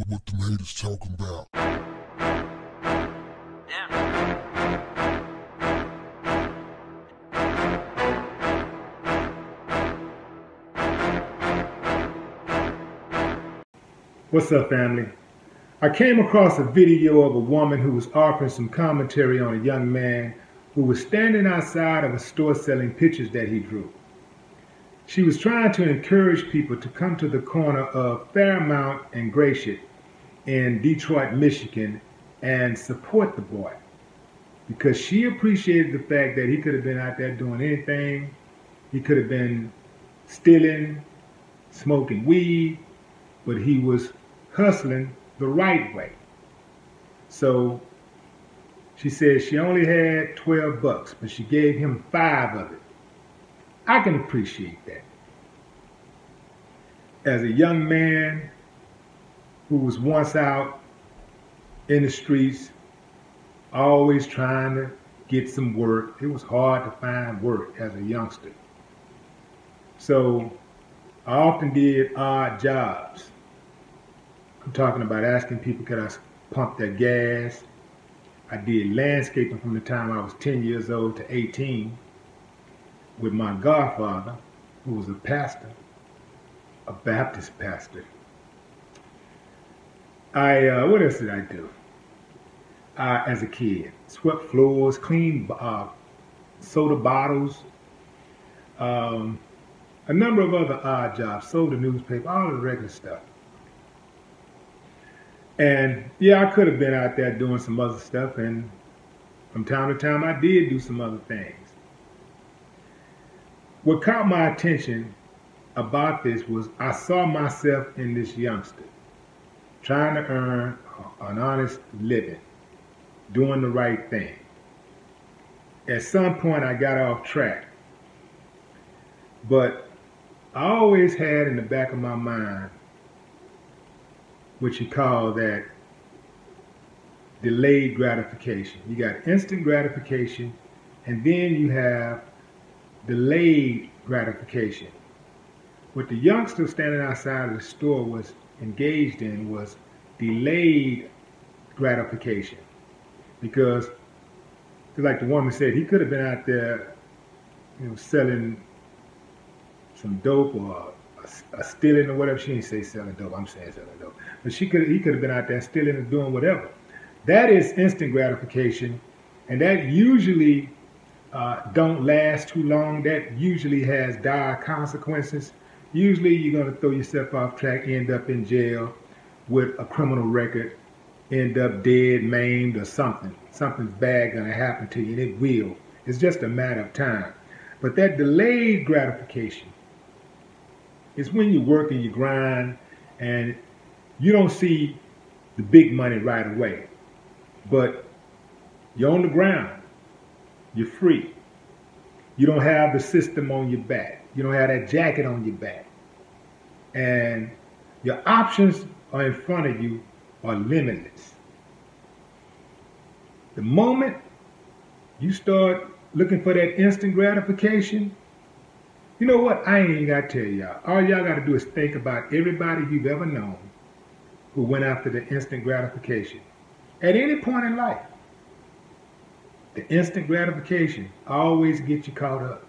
what the haters talking about. What's up, family? I came across a video of a woman who was offering some commentary on a young man who was standing outside of a store selling pictures that he drew. She was trying to encourage people to come to the corner of Fairmount and Gratiot in Detroit, Michigan, and support the boy, because she appreciated the fact that he could have been out there doing anything. He could have been stealing, smoking weed, but he was hustling the right way. So she said she only had 12 bucks, but she gave him 5 of it. I can appreciate that. As a young man who was once out in the streets, always trying to get some work, it was hard to find work as a youngster. So I often did odd jobs. I'm talking about asking people, could I pump their gas? I did landscaping from the time I was 10 years old to 18 with my godfather, who was a pastor, a Baptist pastor. What else did I do? As a kid, swept floors, cleaned soda bottles, a number of other odd jobs, sold a newspaper, all the regular stuff. And yeah, I could have been out there doing some other stuff, and from time to time I did do some other things. What caught my attention about this was I saw myself in this youngster trying to earn an honest living, doing the right thing. At some point I got off track, but I always had in the back of my mind what you call that delayed gratification. You got instant gratification, and then you have delayed gratification. What the youngster standing outside of the store was engaged in was delayed gratification. Because, like the woman said, he could have been out there, selling some dope or stealing or whatever. She didn't say selling dope. I'm saying selling dope. But he could have been out there stealing and doing whatever. That is instant gratification, and that usually don't last too long. That usually has dire consequences. Usually you're going to throw yourself off track, end up in jail with a criminal record, end up dead, maimed, or something. Something's bad going to happen to you, and it will. It's just a matter of time. But that delayed gratification, it's when you work and you grind and you don't see the big money right away, but you're on the ground, you're free. You don't have the system on your back. You don't have that jacket on your back. And your options are in front of you are limitless. The moment you start looking for that instant gratification, you know what? I ain't even got to tell y'all. All y'all got to do is think about everybody you've ever known who went after the instant gratification. At any point in life, the instant gratification always gets you caught up.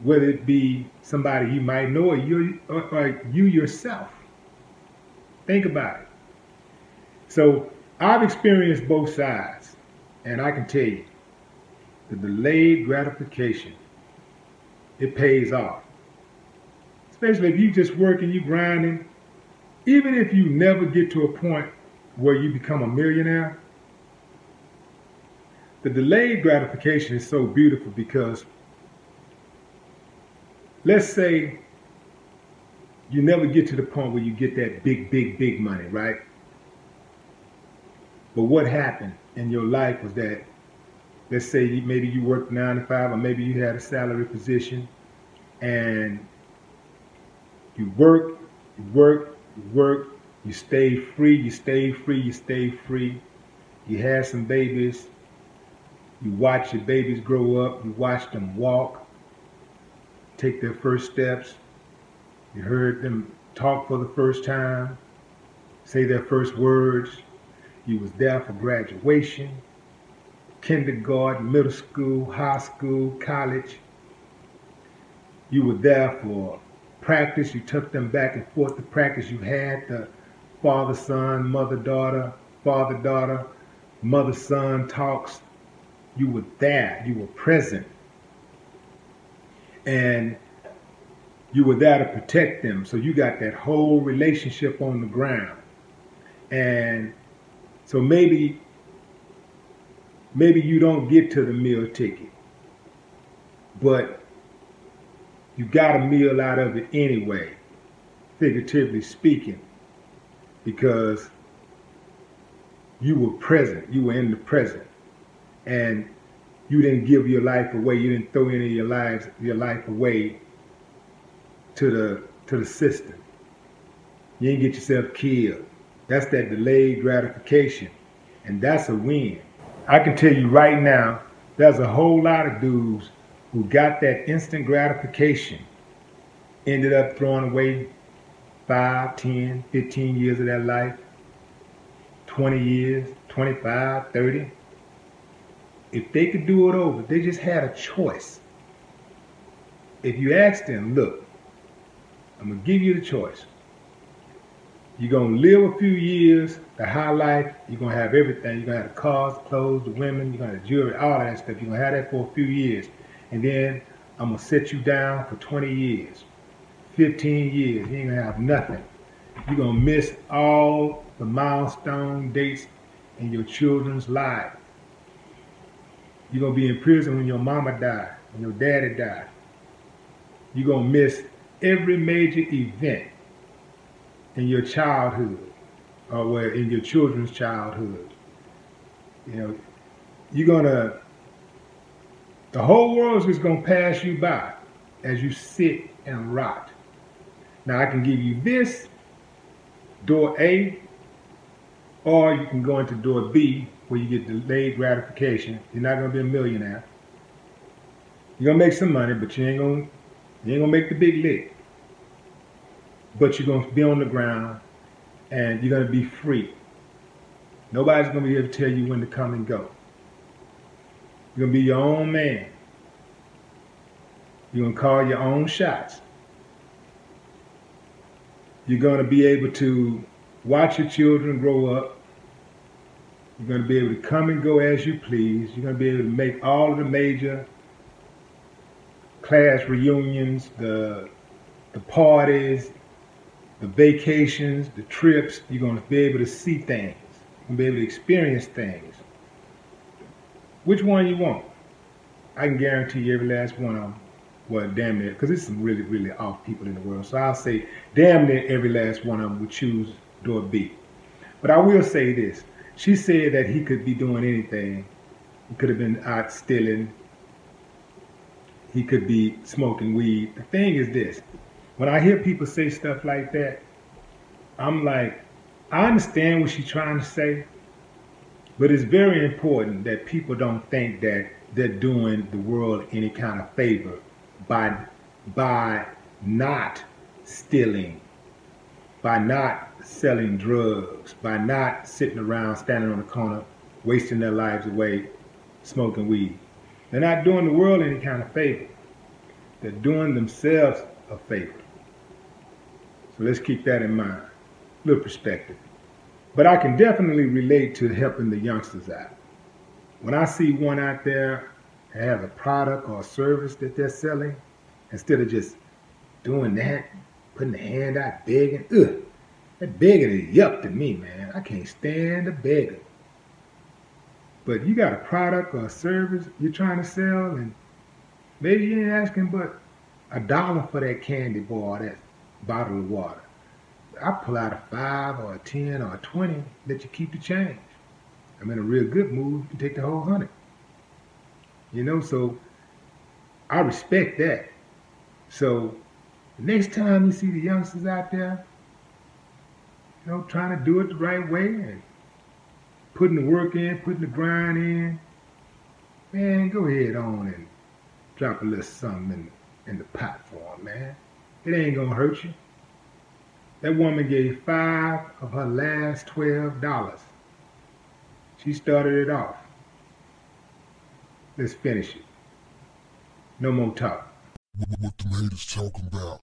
Whether it be somebody you might know or you yourself. Think about it. So I've experienced both sides, and I can tell you, the delayed gratification, it pays off. Especially if you just working, you grinding. Even if you never get to a point where you become a millionaire, the delayed gratification is so beautiful because let's say you never get to the point where you get that big money, right? But what happened in your life was that, let's say maybe you worked 9 to 5, or maybe you had a salary position, and you work, you stay free, you had some babies, you watch your babies grow up, you watch them walk, take their first steps, you heard them talk for the first time, say their first words. You was there for graduation, kindergarten, middle school, high school, college. You were there for practice. You took them back and forth to practice. You had the father-son, mother-daughter, father-daughter, mother-son talks. You were there. You were present. And you were there to protect them. So you got that whole relationship on the ground. And so maybe you don't get to the meal ticket, but you got a meal out of it anyway, figuratively speaking, because you were present, you were in the present, and you didn't give your life away, you didn't throw any of your life away to the system. You didn't get yourself killed. That's that delayed gratification, and that's a win. I can tell you right now, there's a whole lot of dudes who got that instant gratification, ended up throwing away 5, 10, 15 years of their life, 20 years, 25, 30. If they could do it over, they just had a choice. If you ask them, look, I'm going to give you the choice. You're going to live a few years, the high life, you're going to have everything. You're going to have the cars, the clothes, the women, you're going to have jewelry, all that stuff. You're going to have that for a few years. And then I'm going to set you down for 20 years, 15 years. You ain't going to have nothing. You're going to miss all the milestone dates in your children's life. You're going to be in prison when your mama died, when your daddy died. You're going to miss every major event in your childhood, or in your children's childhood. You know, the whole world is just gonna pass you by as you sit and rot. Now I can give you this, door A, or you can go into door B where you get delayed gratification. You're not gonna be a millionaire. You're gonna make some money, but you ain't gonna make the big lick. But you're going to be on the ground and you're going to be free. Nobody's going to be able to tell you when to come and go. You're going to be your own man. You're going to call your own shots. You're going to be able to watch your children grow up. You're going to be able to come and go as you please. You're going to be able to make all of the major class reunions, the parties, the vacations, the trips. You're going to be able to see things. You're going to be able to experience things. Which one you want? I can guarantee you every last one of them. Well, damn near, because there's some really, really off people in the world. So I'll say damn near every last one of them would choose door B. But I will say this. She said that he could be doing anything. He could have been out stealing. He could be smoking weed. The thing is this. When I hear people say stuff like that, I'm like, I understand what she's trying to say, but it's very important that people don't think that they're doing the world any kind of favor by not stealing, by not selling drugs, by not sitting around standing on the corner wasting their lives away smoking weed. They're not doing the world any kind of favor. They're doing themselves a favor. So let's keep that in mind. A little perspective. But I can definitely relate to helping the youngsters out. When I see one out there that has a product or a service that they're selling, instead of just doing that, putting the hand out begging, that begging is yuck to me, man. I can't stand the begging. But you got a product or a service you're trying to sell, and maybe you ain't asking but $1 for that candy bar or that bottle of water. I pull out a 5 or a 10 or a 20, let you keep the change. I'm in a real good mood, you can take the whole 100. You know, so I respect that. So the next time you see the youngsters out there, you know, trying to do it the right way and putting the work in, putting the grind in, man, go ahead on and drop a little something in the pot for them, man. It ain't gonna hurt you. That woman gave 5 of her last $12. She started it off. Let's finish it. No more talk. What the haters talking about?